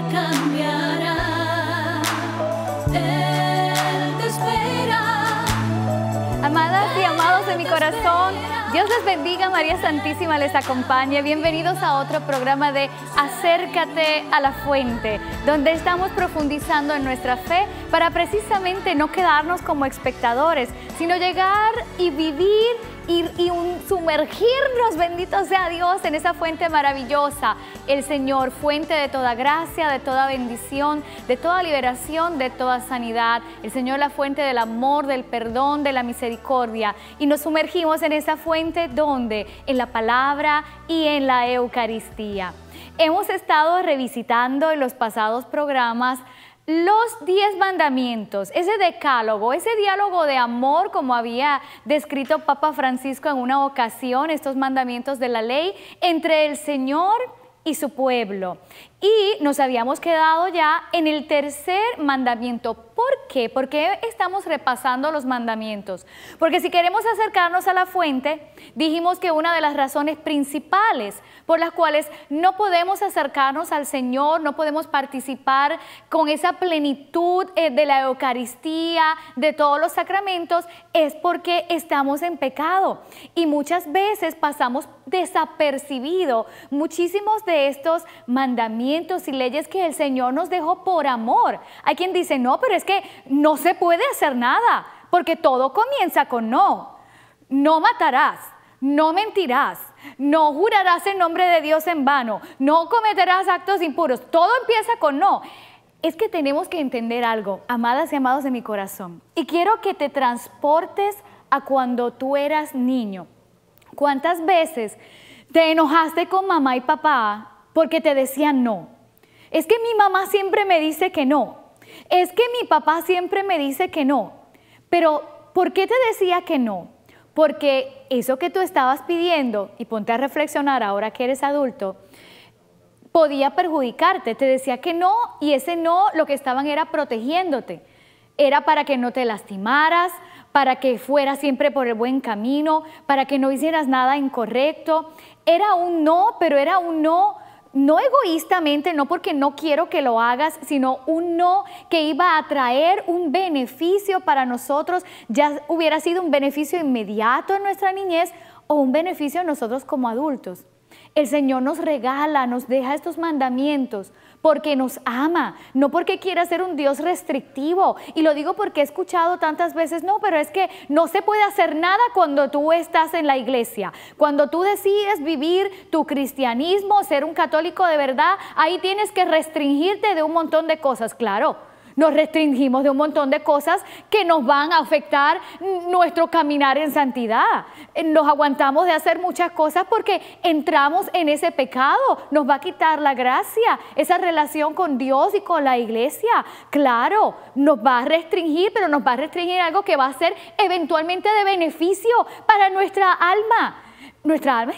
nada cambiará. Él te espera. Amadas y amados de mi corazón, Dios les bendiga, María Santísima les acompañe. Bienvenidos a otro programa de Acércate a la Fuente, donde estamos profundizando en nuestra fe para precisamente no quedarnos como espectadores, sino llegar y vivir y sumergirnos, bendito sea Dios, en esa fuente maravillosa, el Señor, fuente de toda gracia, de toda bendición, de toda liberación, de toda sanidad. El Señor, la fuente del amor, del perdón, de la misericordia. Y nos sumergimos en esa fuente, ¿dónde? En la palabra y en la Eucaristía. Hemos estado revisitando en los pasados programas los 10 mandamientos, ese decálogo, ese diálogo de amor, como había descrito Papa Francisco en una ocasión, estos mandamientos de la ley entre el Señor y su pueblo. Y nos habíamos quedado ya en el tercer mandamiento. ¿Por qué? ¿Por qué estamos repasando los mandamientos? Porque si queremos acercarnos a la fuente, dijimos que una de las razones principales por las cuales no podemos acercarnos al Señor, no podemos participar con esa plenitud de la Eucaristía, de todos los sacramentos, es porque estamos en pecado. Y muchas veces pasamos desapercibido muchísimos de estos mandamientos y leyes que el Señor nos dejó por amor. Hay quien dice, no, pero es que no se puede hacer nada, porque todo comienza con no. No matarás, no mentirás, no jurarás en nombre de Dios en vano, no cometerás actos impuros. Todo empieza con no. Es que tenemos que entender algo, amadas y amados de mi corazón. Y quiero que te transportes a cuando tú eras niño. ¿Cuántas veces te enojaste con mamá y papá porque te decían no? Es que mi mamá siempre me dice que no. Es que mi papá siempre me dice que no. Pero, ¿por qué te decía que no? Porque eso que tú estabas pidiendo, y ponte a reflexionar ahora que eres adulto, podía perjudicarte. Te decía que no, y ese no lo que estaban era protegiéndote. Era para que no te lastimaras, para que fueras siempre por el buen camino, para que no hicieras nada incorrecto. Era un no, pero era un no egoístamente, no porque no quiero que lo hagas, sino un no que iba a traer un beneficio para nosotros, ya hubiera sido un beneficio inmediato en nuestra niñez o un beneficio en nosotros como adultos. El Señor nos regala, nos deja estos mandamientos porque nos ama, no porque quiera ser un Dios restrictivo. Y lo digo porque he escuchado tantas veces, no, pero es que no se puede hacer nada cuando tú estás en la iglesia. Cuando tú decides vivir tu cristianismo, ser un católico de verdad, ahí tienes que restringirte de un montón de cosas. Claro, nos restringimos de un montón de cosas que nos van a afectar nuestro caminar en santidad. Nos aguantamos de hacer muchas cosas porque entramos en ese pecado. Nos va a quitar la gracia, esa relación con Dios y con la iglesia. Claro, nos va a restringir, pero nos va a restringir algo que va a ser eventualmente de beneficio para nuestra alma. Nuestra alma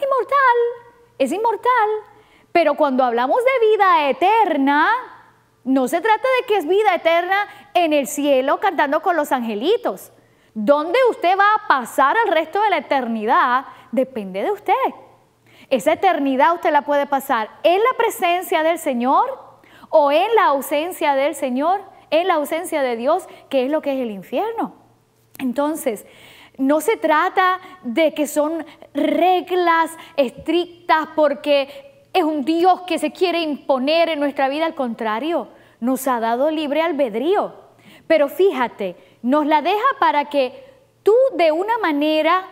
es inmortal. Pero cuando hablamos de vida eterna, no se trata de que es vida eterna en el cielo cantando con los angelitos. ¿Dónde usted va a pasar el resto de la eternidad? Depende de usted. Esa eternidad usted la puede pasar en la presencia del Señor o en la ausencia del Señor, en la ausencia de Dios, que es lo que es el infierno. Entonces, no se trata de que son reglas estrictas porque es un Dios que se quiere imponer en nuestra vida, al contrario, nos ha dado libre albedrío. Pero fíjate, nos la deja para que tú de una manera,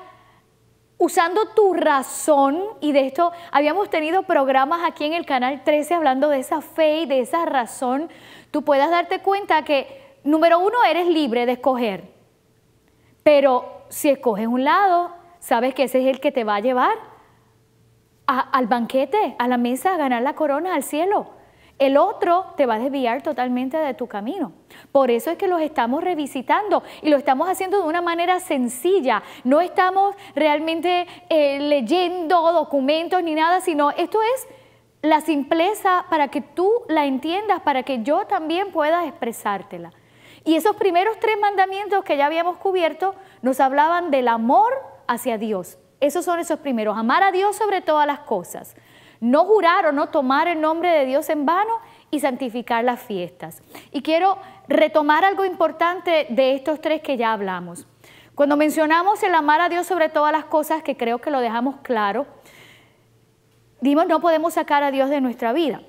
usando tu razón, y de esto habíamos tenido programas aquí en el Canal 13 hablando de esa fe y de esa razón, tú puedas darte cuenta que, número uno, eres libre de escoger. Pero si escoges un lado, sabes que ese es el que te va a llevar al banquete, a la mesa, a ganar la corona, al cielo. El otro te va a desviar totalmente de tu camino. Por eso es que los estamos revisitando y lo estamos haciendo de una manera sencilla. No estamos realmente leyendo documentos ni nada, sino esto es la simpleza para que tú la entiendas, para que yo también pueda expresártela. Y esos primeros 3 mandamientos que ya habíamos cubierto nos hablaban del amor hacia Dios. Esos son esos primeros, amar a Dios sobre todas las cosas, no jurar o no tomar el nombre de Dios en vano y santificar las fiestas. Y quiero retomar algo importante de estos tres que ya hablamos. Cuando mencionamos el amar a Dios sobre todas las cosas, que creo que lo dejamos claro, dimos no podemos sacar a Dios de nuestra vida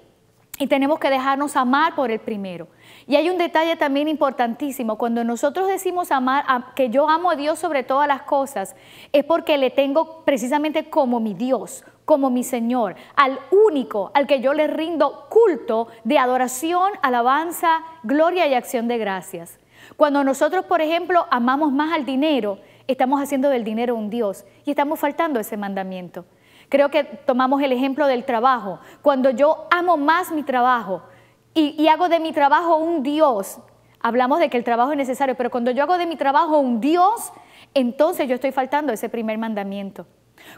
y tenemos que dejarnos amar por el primero. Y hay un detalle también importantísimo, cuando nosotros decimos amar, que yo amo a Dios sobre todas las cosas, es porque le tengo precisamente como mi Dios, como mi Señor, al único al que yo le rindo culto de adoración, alabanza, gloria y acción de gracias. Cuando nosotros, por ejemplo, amamos más al dinero, estamos haciendo del dinero un Dios y estamos faltando ese mandamiento. Creo que tomamos el ejemplo del trabajo. Cuando yo amo más mi trabajo y hago de mi trabajo un Dios, hablamos de que el trabajo es necesario, pero cuando yo hago de mi trabajo un Dios, entonces yo estoy faltando ese primer mandamiento.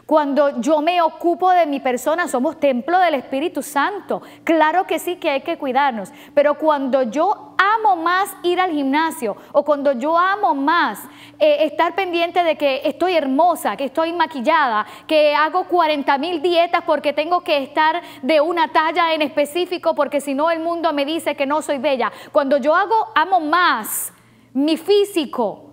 Cuando yo me ocupo de mi persona, somos templo del Espíritu Santo. Claro que sí que hay que cuidarnos, pero cuando yo amo más ir al gimnasio o cuando yo amo más estar pendiente de que estoy hermosa, que estoy maquillada, que hago 40,000 dietas porque tengo que estar de una talla en específico porque si no el mundo me dice que no soy bella. Cuando yo amo más mi físico,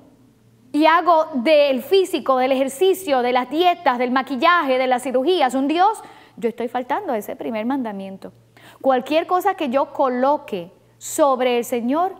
y hago del físico, del ejercicio, de las dietas, del maquillaje, de las cirugías, un Dios, yo estoy faltando a ese primer mandamiento. Cualquier cosa que yo coloque sobre el Señor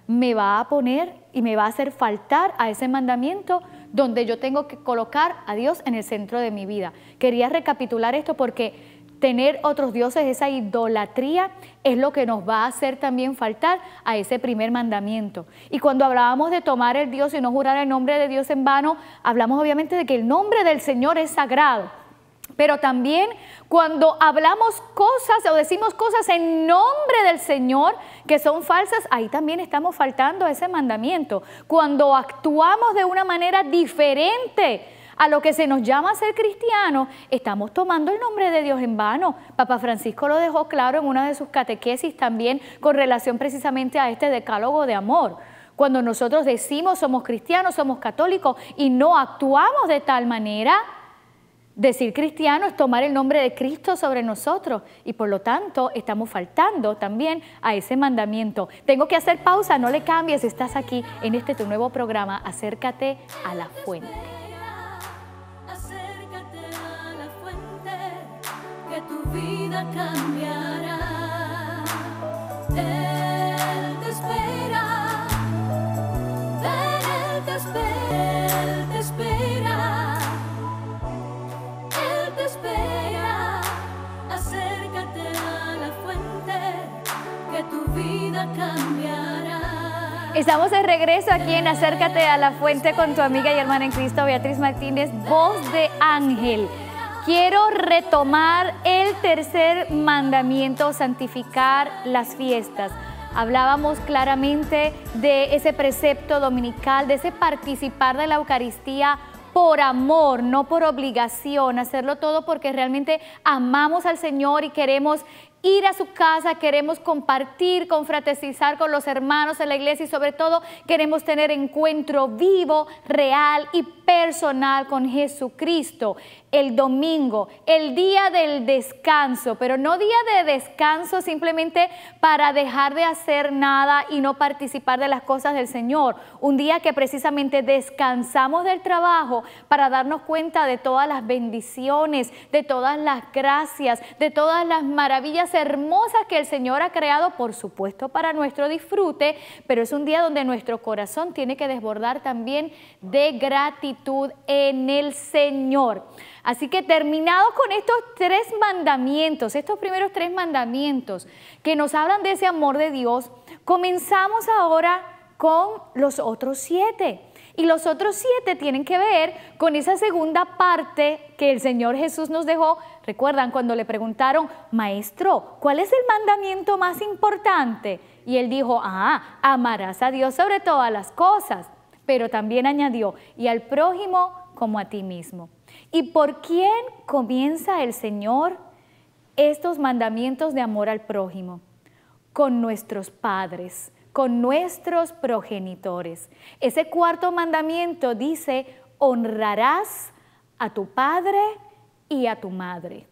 me va a poner y me va a hacer faltar a ese mandamiento donde yo tengo que colocar a Dios en el centro de mi vida. Quería recapitular esto porque tener otros dioses, esa idolatría, es lo que nos va a hacer también faltar a ese primer mandamiento. Y cuando hablábamos de tomar el Dios y no jurar el nombre de Dios en vano, hablamos obviamente de que el nombre del Señor es sagrado. Pero también cuando hablamos cosas o decimos cosas en nombre del Señor que son falsas, ahí también estamos faltando a ese mandamiento. Cuando actuamos de una manera diferente a lo que se nos llama ser cristiano, estamos tomando el nombre de Dios en vano. Papa Francisco lo dejó claro en una de sus catequesis también con relación precisamente a este decálogo de amor. Cuando nosotros decimos somos cristianos, somos católicos y no actuamos de tal manera, decir cristiano es tomar el nombre de Cristo sobre nosotros y por lo tanto estamos faltando también a ese mandamiento. Tengo que hacer pausa, no le cambies, estás aquí en este tu nuevo programa, Acércate a la Fuente. Que tu vida cambiará. Él te espera, ven, Él te espera, Él te espera, Él te espera. Acércate a la fuente, que tu vida cambiará. Estamos de regreso aquí en Acércate a la Fuente con tu amiga y hermana en Cristo, Beatriz Martínez, voz de ángel. Quiero retomar el tercer mandamiento, santificar las fiestas. Hablábamos claramente de ese precepto dominical, de ese participar de la Eucaristía por amor, no por obligación, hacerlo todo porque realmente amamos al Señor y queremos ir a su casa, queremos compartir, confraternizar con los hermanos en la iglesia y sobre todo queremos tener encuentro vivo, real y personal con Jesucristo. El domingo, el día del descanso, pero no día de descanso simplemente para dejar de hacer nada y no participar de las cosas del Señor. Un día que precisamente descansamos del trabajo para darnos cuenta de todas las bendiciones, de todas las gracias, de todas las maravillas hermosas que el Señor ha creado, por supuesto, para nuestro disfrute, pero es un día donde nuestro corazón tiene que desbordar también de gratitud en el Señor. Así que terminados con estos tres mandamientos, estos primeros tres mandamientos que nos hablan de ese amor de Dios, comenzamos ahora con los otros 7. Y los otros 7 tienen que ver con esa segunda parte que el Señor Jesús nos dejó. ¿Recuerdan cuando le preguntaron, Maestro, ¿cuál es el mandamiento más importante? Y él dijo, amarás a Dios sobre todas las cosas. Pero también añadió, y al prójimo como a ti mismo. ¿Y por quién comienza el Señor estos mandamientos de amor al prójimo? Con nuestros padres, con nuestros progenitores. Ese cuarto mandamiento dice, honrarás a tu padre y a tu madre.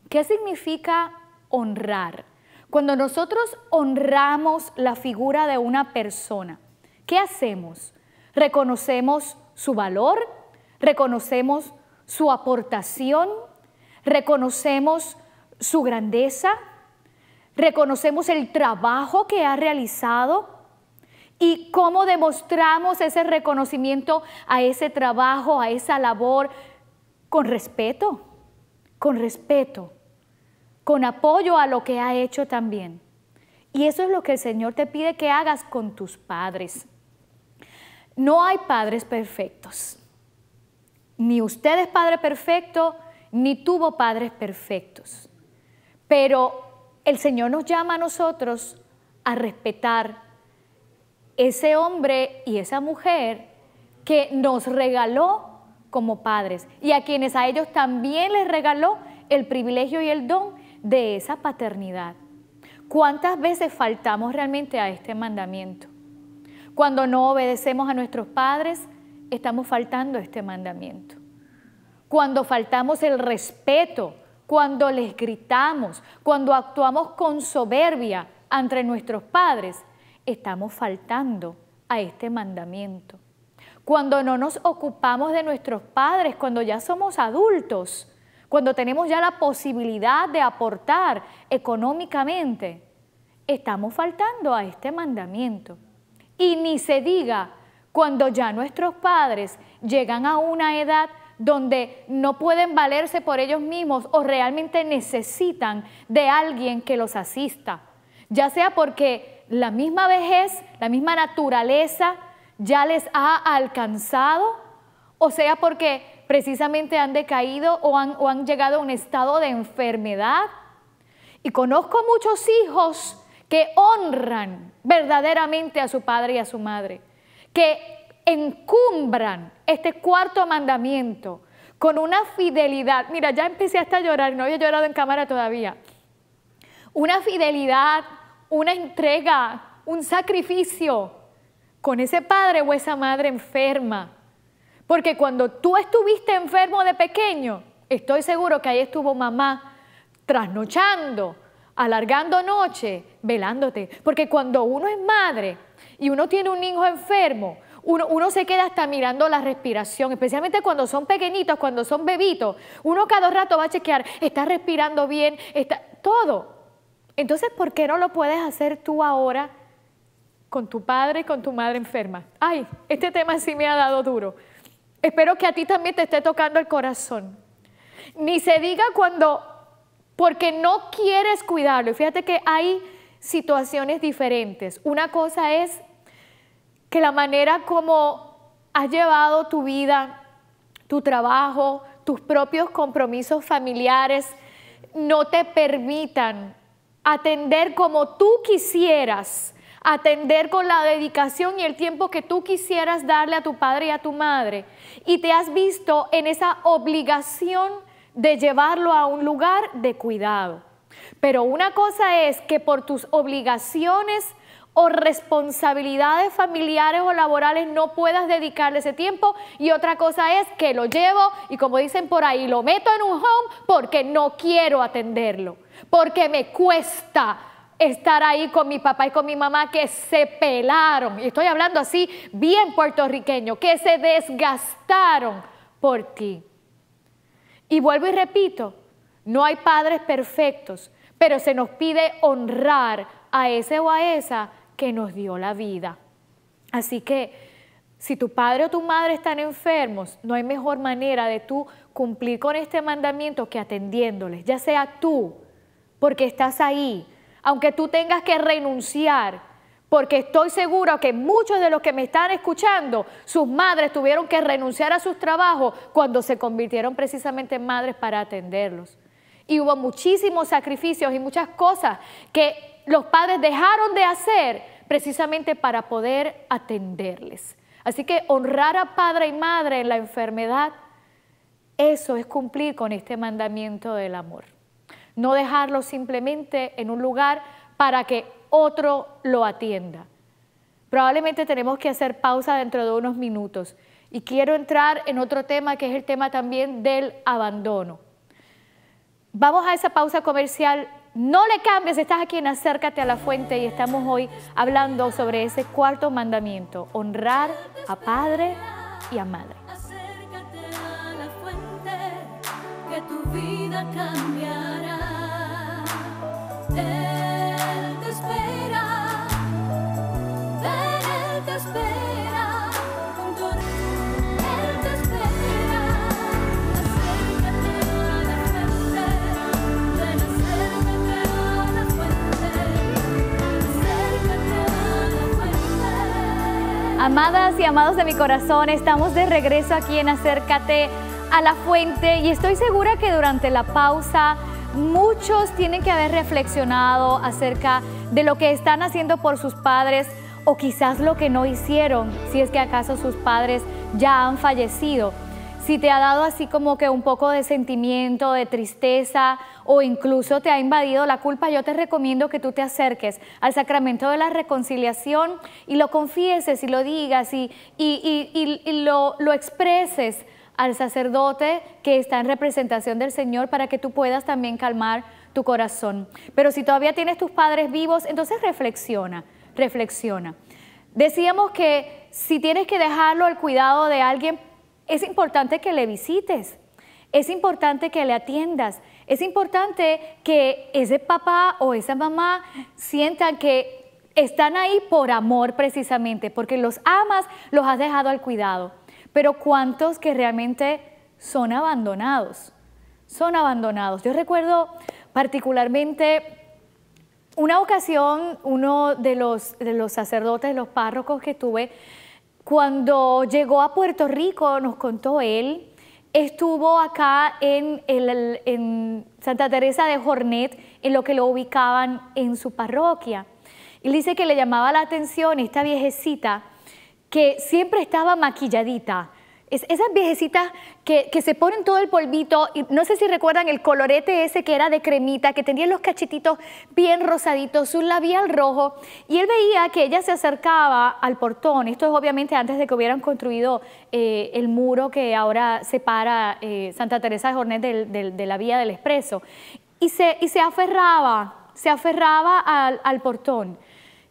¿Qué significa honrar? Cuando nosotros honramos la figura de una persona, ¿qué hacemos? Reconocemos su valor, reconocemos su aportación, reconocemos su grandeza, reconocemos el trabajo que ha realizado y cómo demostramos ese reconocimiento a ese trabajo, a esa labor, con respeto, con apoyo a lo que ha hecho también. Y eso es lo que el Señor te pide que hagas con tus padres. No hay padres perfectos. Ni usted es padre perfecto, ni tuvo padres perfectos. Pero el Señor nos llama a nosotros a respetar ese hombre y esa mujer que nos regaló como padres y a quienes a ellos también les regaló el privilegio y el don de esa paternidad. ¿Cuántas veces faltamos realmente a este mandamiento? Cuando no obedecemos a nuestros padres, estamos faltando a este mandamiento. Cuando faltamos el respeto, cuando les gritamos, cuando actuamos con soberbia ante nuestros padres, estamos faltando a este mandamiento. Cuando no nos ocupamos de nuestros padres, cuando ya somos adultos, cuando tenemos ya la posibilidad de aportar económicamente, estamos faltando a este mandamiento. Y ni se diga cuando ya nuestros padres llegan a una edad donde no pueden valerse por ellos mismos o realmente necesitan de alguien que los asista, ya sea porque la misma vejez, la misma naturaleza ya les ha alcanzado, o sea porque precisamente han decaído o han llegado a un estado de enfermedad. Y conozco muchos hijos que honran verdaderamente a su padre y a su madre, que encumbran este cuarto mandamiento con una fidelidad. Mira, ya empecé hasta a llorar, no había llorado en cámara todavía. Una fidelidad, una entrega, un sacrificio con ese padre o esa madre enferma. Porque cuando tú estuviste enfermo de pequeño, estoy seguro que ahí estuvo mamá trasnochando, alargando noche, velándote. Porque cuando uno es madre y uno tiene un hijo enfermo, uno se queda hasta mirando la respiración, especialmente cuando son pequeñitos, cuando son bebitos. Uno cada rato va a chequear, está respirando bien, está todo. Entonces, ¿por qué no lo puedes hacer tú ahora con tu padre y con tu madre enferma? Ay, este tema sí me ha dado duro. Espero que a ti también te esté tocando el corazón. Ni se diga cuando, porque no quieres cuidarlo. Y fíjate que hay situaciones diferentes. Una cosa es que la manera como has llevado tu vida, tu trabajo, tus propios compromisos familiares, no te permitan atender como tú quisieras, atender con la dedicación y el tiempo que tú quisieras darle a tu padre y a tu madre, y te has visto en esa obligación de llevarlo a un lugar de cuidado. Pero una cosa es que por tus obligaciones o responsabilidades familiares o laborales no puedas dedicarle ese tiempo, y otra cosa es que lo llevo y, como dicen por ahí, lo meto en un home porque no quiero atenderlo, porque me cuesta estar ahí con mi papá y con mi mamá que se pelaron, y estoy hablando así bien puertorriqueño, que se desgastaron por ti. Y vuelvo y repito, no hay padres perfectos, pero se nos pide honrar a ese o a esa que nos dio la vida. Así que si tu padre o tu madre están enfermos, no hay mejor manera de tú cumplir con este mandamiento que atendiéndoles, ya sea tú, porque estás ahí, aunque tú tengas que renunciar, porque estoy segura que muchos de los que me están escuchando, sus madres tuvieron que renunciar a sus trabajos cuando se convirtieron precisamente en madres para atenderlos. Y hubo muchísimos sacrificios y muchas cosas que los padres dejaron de hacer precisamente para poder atenderles. Así que honrar a padre y madre en la enfermedad, eso es cumplir con este mandamiento del amor. No dejarlo simplemente en un lugar para que otro lo atienda. Probablemente tenemos que hacer pausa dentro de unos minutos y quiero entrar en otro tema que es el tema también del abandono. Vamos a esa pausa comercial No le cambies, estás aquí en Acércate a la Fuente y estamos hoy hablando sobre ese cuarto mandamiento, honrar a padre y a madre. Acércate a la fuente, que tu vida cambiará. Él te espera, ven, Él te espera, junto a Él te espera. Acércate a la fuente, ven, acércate a la fuente, acércate a la fuente. Amadas y amados de mi corazón, estamos de regreso aquí en Acércate a la Fuente y estoy segura que durante la pausa muchos tienen que haber reflexionado acerca de lo que están haciendo por sus padres o quizás lo que no hicieron, si es que acaso sus padres ya han fallecido. Si te ha dado así como que un poco de sentimiento, de tristeza o incluso te ha invadido la culpa, yo te recomiendo que tú te acerques al sacramento de la reconciliación y lo confieses y lo digas y lo expreses al sacerdote que está en representación del Señor para que tú puedas también calmar tu corazón. Pero si todavía tienes tus padres vivos, entonces reflexiona. Decíamos que si tienes que dejarlo al cuidado de alguien, es importante que le visites, es importante que le atiendas, es importante que ese papá o esa mamá sientan que están ahí por amor precisamente, porque los amas, los has dejado al cuidado. Pero ¿cuántos que realmente son abandonados? Son abandonados. Yo recuerdo particularmente una ocasión, uno de los sacerdotes, los párrocos que tuve, cuando llegó a Puerto Rico, nos contó él, estuvo acá en Santa Teresa de Jornet, en lo que lo ubicaban en su parroquia. Él dice que le llamaba la atención esta viejecita que siempre estaba maquilladita. Esas viejecitas que se ponen todo el polvito, y no sé si recuerdan el colorete ese que era de cremita, que tenía los cachetitos bien rosaditos, un labial rojo, y él veía que ella se acercaba al portón. Esto es obviamente antes de que hubieran construido el muro que ahora separa Santa Teresa de Jornet de la vía del Expreso, y se aferraba al portón,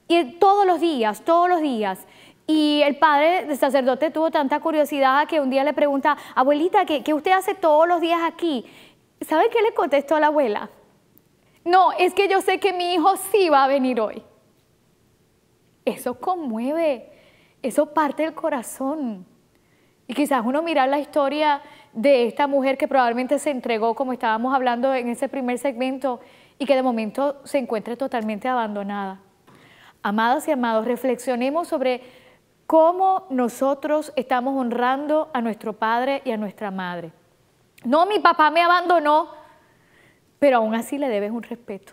y todos los días, y el padre del sacerdote tuvo tanta curiosidad que un día le pregunta, abuelita, ¿qué usted hace todos los días aquí? ¿Sabe qué le contestó la abuela? No, es que yo sé que mi hijo sí va a venir hoy. Eso conmueve, eso parte del corazón. Y quizás uno mirar la historia de esta mujer que probablemente se entregó, como estábamos hablando en ese primer segmento, y que de momento se encuentre totalmente abandonada. Amadas y amados, reflexionemos sobre cómo nosotros estamos honrando a nuestro padre y a nuestra madre. No, mi papá me abandonó, pero aún así le debes un respeto.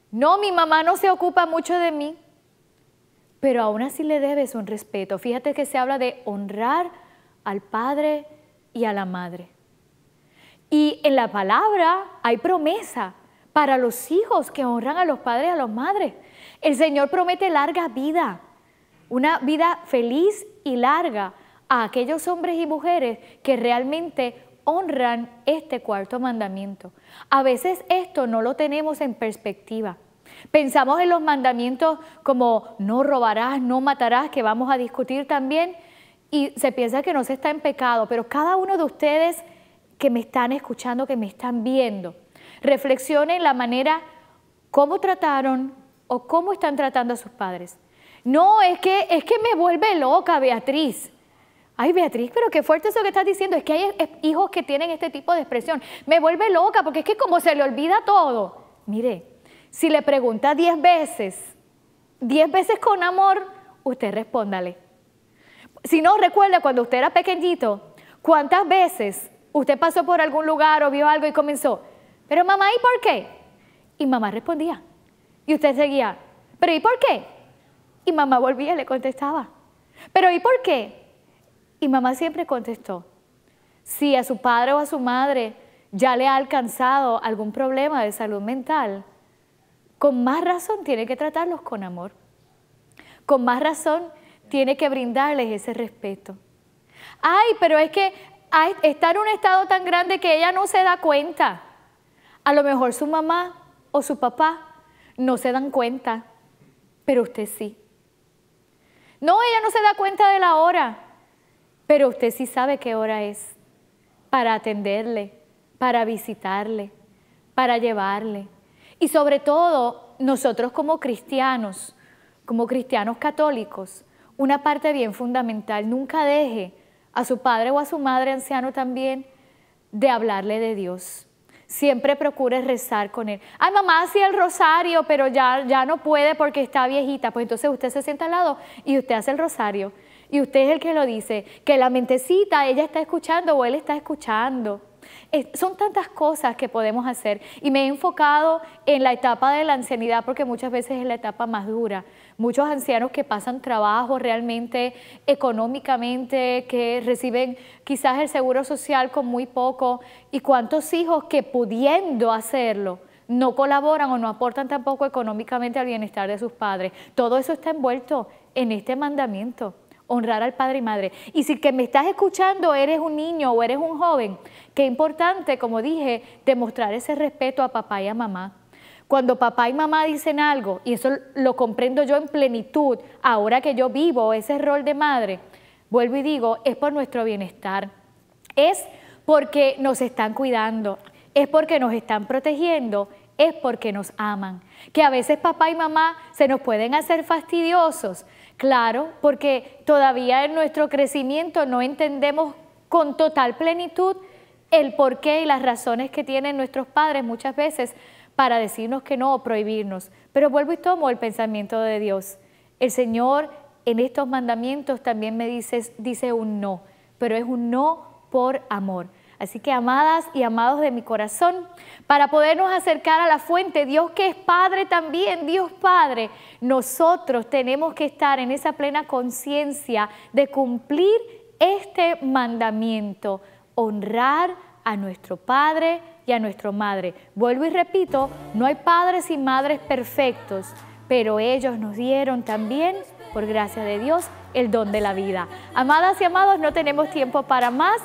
No, mi mamá no se ocupa mucho de mí, pero aún así le debes un respeto. Fíjate que se habla de honrar al padre y a la madre. Y en la palabra hay promesa para los hijos que honran a los padres y a las madres. El Señor promete larga vida. Una vida feliz y larga a aquellos hombres y mujeres que realmente honran este cuarto mandamiento. A veces esto no lo tenemos en perspectiva. Pensamos en los mandamientos como no robarás, no matarás, que vamos a discutir también, y se piensa que no se está en pecado, pero cada uno de ustedes que me están escuchando, que me están viendo, reflexionen la manera cómo trataron o cómo están tratando a sus padres. No, es que me vuelve loca, Beatriz. Ay, Beatriz, pero qué fuerte eso que estás diciendo. Es que hay hijos que tienen este tipo de expresión. Me vuelve loca porque es que como se le olvida todo. Mire, si le pregunta 10 veces con amor, usted respóndale. Si no, recuerda cuando usted era pequeñito, ¿cuántas veces usted pasó por algún lugar o vio algo y comenzó? Pero mamá, ¿y por qué? Y mamá respondía. Y usted seguía, ¿pero y por qué? Y mamá volvía y le contestaba. ¿Pero y por qué? Y mamá siempre contestó. Si a su padre o a su madre ya le ha alcanzado algún problema de salud mental, con más razón tiene que tratarlos con amor. Con más razón tiene que brindarles ese respeto. Ay, pero es que está en un estado tan grande que ella no se da cuenta. A lo mejor su mamá o su papá no se dan cuenta, pero usted sí. No, ella no se da cuenta de la hora, pero usted sí sabe qué hora es para atenderle, para visitarle, para llevarle. Y sobre todo, nosotros como cristianos católicos, una parte bien fundamental, nunca deje a su padre o a su madre anciano también de hablarle de Dios. Siempre procure rezar con él. Ay, mamá hacía el rosario, pero ya no puede porque está viejita. Pues entonces usted se sienta al lado y usted hace el rosario. Y usted es el que lo dice, que la mentecita ella está escuchando o él está escuchando. Son tantas cosas que podemos hacer y me he enfocado en la etapa de la ancianidad porque muchas veces es la etapa más dura. Muchos ancianos que pasan trabajo realmente económicamente, que reciben quizás el seguro social con muy poco, y cuántos hijos que pudiendo hacerlo no colaboran o no aportan tampoco económicamente al bienestar de sus padres. Todo eso está envuelto en este mandamiento. Honrar al padre y madre. Y si que me estás escuchando eres un niño o eres un joven, qué importante, como dije, demostrar ese respeto a papá y a mamá. Cuando papá y mamá dicen algo, y eso lo comprendo yo en plenitud, ahora que yo vivo ese rol de madre, vuelvo y digo, es por nuestro bienestar. Es porque nos están cuidando, es porque nos están protegiendo, es porque nos aman. Que a veces papá y mamá se nos pueden hacer fastidiosos. Claro, porque todavía en nuestro crecimiento no entendemos con total plenitud el porqué y las razones que tienen nuestros padres muchas veces para decirnos que no o prohibirnos. Pero vuelvo y tomo el pensamiento de Dios. El Señor en estos mandamientos también me dice un no, pero es un no por amor. Así que, amadas y amados de mi corazón, para podernos acercar a la fuente, Dios que es Padre también, Dios Padre, nosotros tenemos que estar en esa plena conciencia de cumplir este mandamiento, honrar a nuestro Padre y a nuestra Madre. Vuelvo y repito, no hay padres y madres perfectos, pero ellos nos dieron también, por gracia de Dios, el don de la vida. Amadas y amados, no tenemos tiempo para más.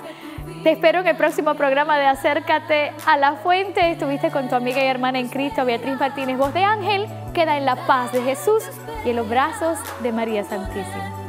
Te espero en el próximo programa de Acércate a la Fuente. Estuviste con tu amiga y hermana en Cristo, Beatriz Martínez, voz de ángel. Queda en la paz de Jesús y en los brazos de María Santísima.